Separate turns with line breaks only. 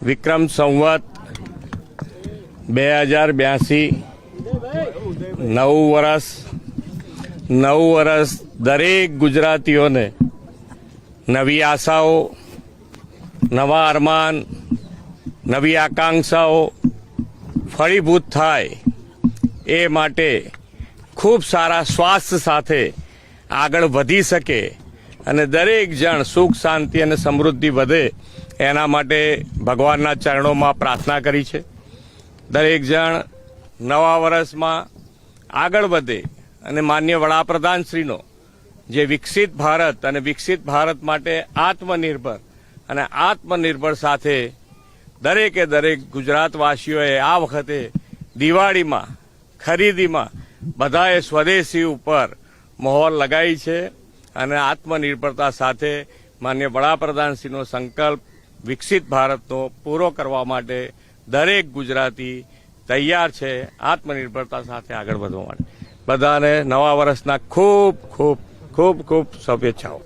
વિક્રમ સંવત 2082 નવું વર્ષ દરેક ગુજરાતીઓને નવી આશાઓ, નવા અરમાન, નવી આકાંક્ષાઓ ફળીભૂત થાય એ માટે ખૂબ સારા સ્વાસ્થ્ય સાથે આગળ વધી શકે અને દરેક જણ સુખ, શાંતિ અને સમૃદ્ધિ વધે એના માટે ભગવાનના ચરણોમાં પ્રાર્થના કરી છે. દરેક જણ નવા વર્ષમાં આગળ વધે અને માનનીય વડાપ્રધાનશ્રીનો જે વિકસિત ભારત અને વિકસિત ભારત માટે આત્મનિર્ભર સાથે દરેકે દરેક ગુજરાતવાસીઓએ આ વખતે દિવાળીમાં ખરીદીમાં બધાએ સ્વદેશી ઉપર મહોર લગાવી છે અને આત્મનિર્ભરતા સાથે માનનીય વડાપ્રધાનશ્રીનો સંકલ્પ વિકસિત ભારતનો પૂરો કરવા માટે દરેક ગુજરાતી તૈયાર છે આત્મનિર્ભરતા સાથે આગળ વધવા માટે. બધાને નવા વર્ષના ખૂબ ખૂબ ખૂબ ખૂબ શુભેચ્છાઓ.